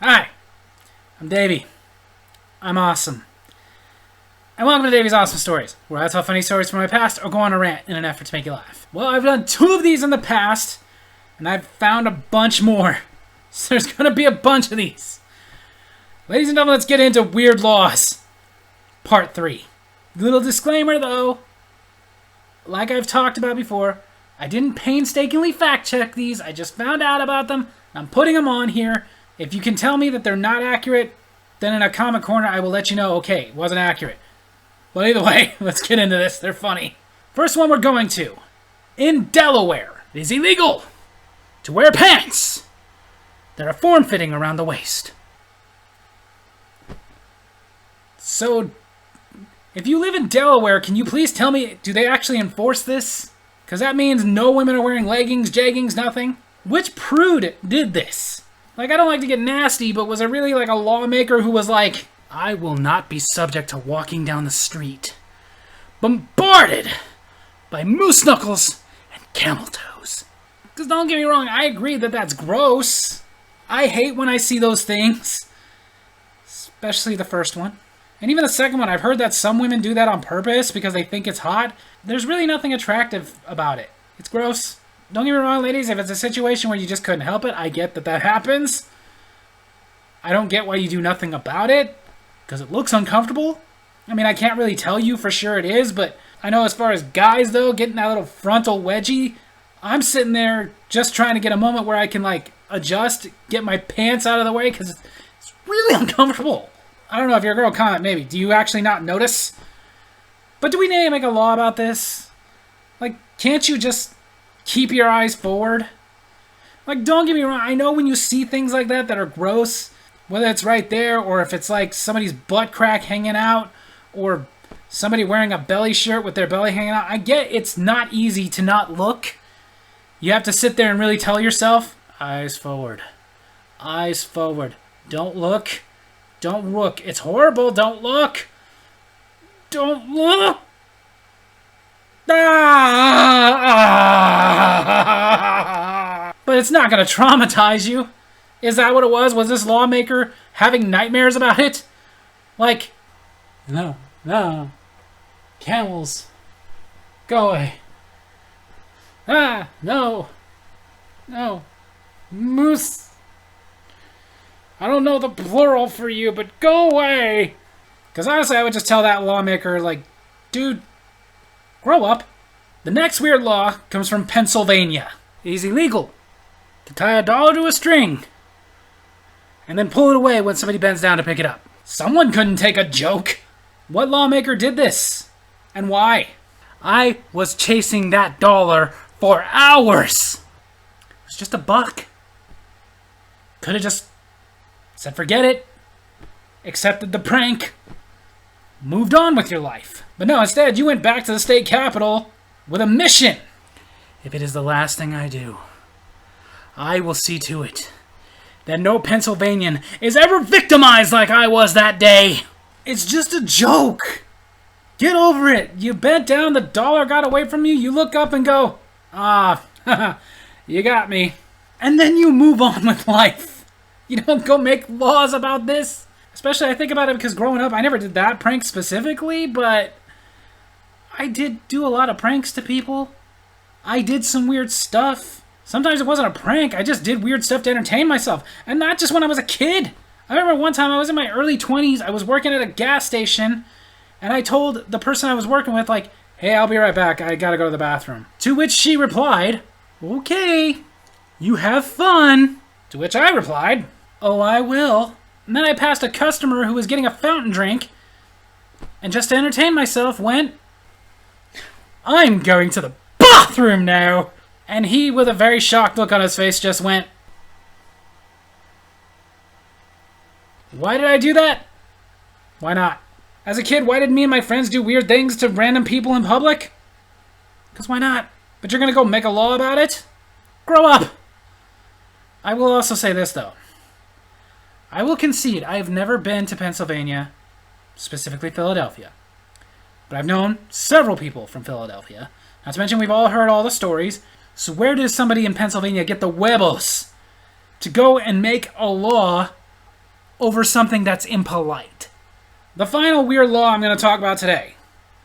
Hi, I'm Davy. I'm awesome. And welcome to Davy's Awesome Stories, where I tell funny stories from my past or go on a rant in an effort to make you laugh. Well, I've done 2 of these in the past, and I've found a bunch more. So there's going to be a bunch of these. Ladies and gentlemen, let's get into Weird Laws, Part 3. Little disclaimer, though. Like I've talked about before, I didn't painstakingly fact-check these. I just found out about them. I'm putting them on here. If you can tell me that they're not accurate, then in a comment corner I will let you know, okay, it wasn't accurate. But either way, let's get into this. They're funny. First one we're going to. In Delaware, it is illegal to wear pants that are form-fitting around the waist. So, if you live in Delaware, can you please tell me, do they actually enforce this? Because that means no women are wearing leggings, jeggings, nothing. Which prude did this? Like, I don't like to get nasty, but was it really like a lawmaker who was like, I will not be subject to walking down the street, bombarded by moose knuckles and camel toes? Because don't get me wrong, I agree that that's gross. I hate when I see those things. Especially the first one. And even the second one, I've heard that some women do that on purpose because they think it's hot. There's really nothing attractive about it. It's gross. Don't get me wrong, ladies, if it's a situation where you just couldn't help it, I get that that happens. I don't get why you do nothing about it, because it looks uncomfortable. I mean, I can't really tell you for sure it is, but I know as far as guys, though, getting that little frontal wedgie, I'm sitting there just trying to get a moment where I can, like, adjust, get my pants out of the way, because it's really uncomfortable. I don't know if you're a girl, comment maybe. Do you actually not notice? But do we need to make a law about this? Like, can't you just keep your eyes forward? Like, don't get me wrong, I know when you see things like that that are gross, whether it's right there or if it's like somebody's butt crack hanging out or somebody wearing a belly shirt with their belly hanging out, I get it's not easy to not look. You have to sit there and really tell yourself, eyes forward. Eyes forward. Don't look. Don't look. It's horrible. Don't look. Don't look. But it's not going to traumatize you. Is that what it was? Was this lawmaker having nightmares about it? Like, no, camels, go away. No, moose. I don't know the plural for you, but go away. Because honestly, I would just tell that lawmaker, like, dude, grow up. The next weird law comes from Pennsylvania. It is illegal to tie a dollar to a string and then pull it away when somebody bends down to pick it up. Someone couldn't take a joke. What lawmaker did this? And why? I was chasing that dollar for hours. It was just a buck. Could have just said forget it, accepted the prank, moved on with your life. But no, instead you went back to the state capitol with a mission. If it is the last thing I do, I will see to it that no Pennsylvanian is ever victimized like I was that day. It's just a joke. Get over it. You bent down, the dollar got away from you, you look up and go, you got me. And then you move on with life. You don't go make laws about this. Especially I think about it because growing up, I never did that prank specifically, but I did do a lot of pranks to people. I did some weird stuff. Sometimes it wasn't a prank. I just did weird stuff to entertain myself. And not just when I was a kid. I remember one time I was in my early 20s. I was working at a gas station. And I told the person I was working with, like, hey, I'll be right back. I gotta go to the bathroom. To which she replied, okay, you have fun. To which I replied, oh, I will. And then I passed a customer who was getting a fountain drink. And just to entertain myself went, I'm going to the bathroom now. And he, with a very shocked look on his face, just went, why did I do that? Why not? As a kid, why did me and my friends do weird things to random people in public? Because why not? But you're going to go make a law about it? Grow up! I will also say this, though. I will concede I have never been to Pennsylvania, specifically Philadelphia. But I've known several people from Philadelphia. Not to mention we've all heard all the stories. So where does somebody in Pennsylvania get the huevos to go and make a law over something that's impolite. The final weird law I'm going to talk about today,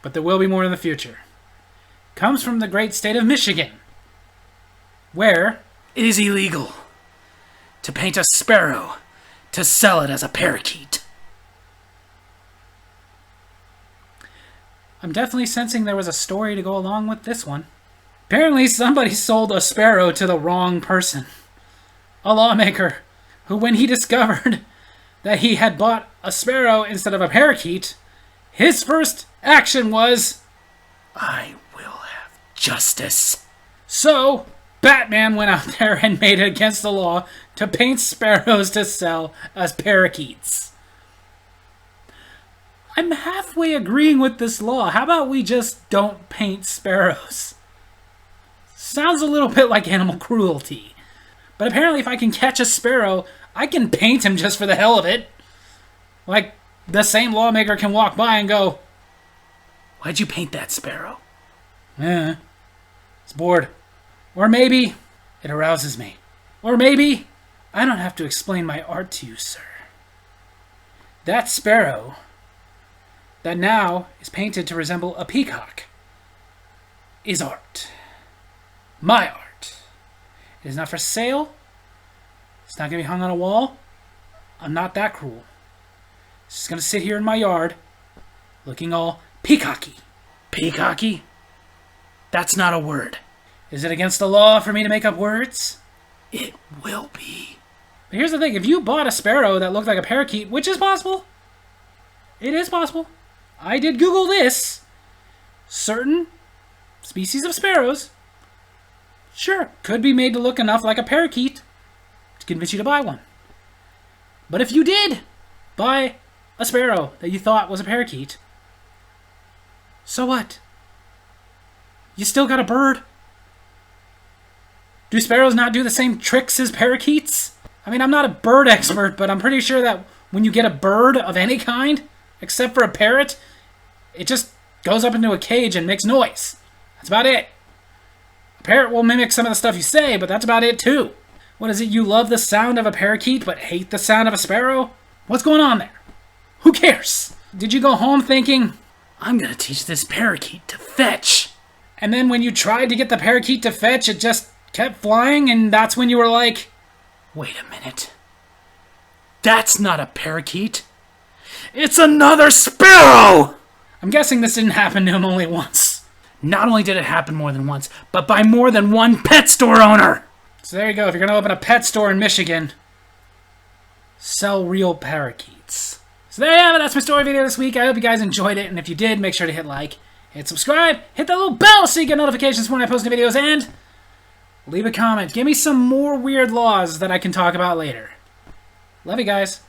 but there will be more in the future, comes from the great state of Michigan, where it is illegal to paint a sparrow to sell it as a parakeet. I'm definitely sensing there was a story to go along with this one. Apparently somebody sold a sparrow to the wrong person. A lawmaker who, when he discovered that he had bought a sparrow instead of a parakeet, his first action was, I will have justice. So, Batman went out there and made it against the law to paint sparrows to sell as parakeets. I'm halfway agreeing with this law. How about we just don't paint sparrows? Sounds a little bit like animal cruelty. But apparently if I can catch a sparrow, I can paint him just for the hell of it. Like, the same lawmaker can walk by and go, why'd you paint that sparrow? It's bored. Or maybe it arouses me. Or maybe I don't have to explain my art to you, sir. That sparrow that now is painted to resemble a peacock is art. My art. It is not for sale. It's not going to be hung on a wall. I'm not that cruel. It's just going to sit here in my yard looking all peacocky. Peacocky? That's not a word. Is it against the law for me to make up words? It will be. But here's the thing. If you bought a sparrow that looked like a parakeet, which is possible. It is possible. I did Google this. Certain species of sparrows, sure, could be made to look enough like a parakeet to convince you to buy one. But if you did buy a sparrow that you thought was a parakeet, so what? You still got a bird. Do sparrows not do the same tricks as parakeets? I mean, I'm not a bird expert, but I'm pretty sure that when you get a bird of any kind, except for a parrot, it just goes up into a cage and makes noise. That's about it. A parrot will mimic some of the stuff you say, but that's about it too. What is it, you love the sound of a parakeet but hate the sound of a sparrow? What's going on there? Who cares? Did you go home thinking, I'm gonna teach this parakeet to fetch? And then when you tried to get the parakeet to fetch, it just kept flying, and that's when you were like, wait a minute. That's not a parakeet. It's another sparrow! I'm guessing this didn't happen to him only once. Not only did it happen more than once, but by more than one pet store owner! So there you go. If you're going to open a pet store in Michigan, sell real parakeets. So there you have it. That's my story video this week. I hope you guys enjoyed it, and if you did, make sure to hit like, hit subscribe, hit that little bell so you get notifications when I post new videos, and leave a comment. Give me some more weird laws that I can talk about later. Love you guys.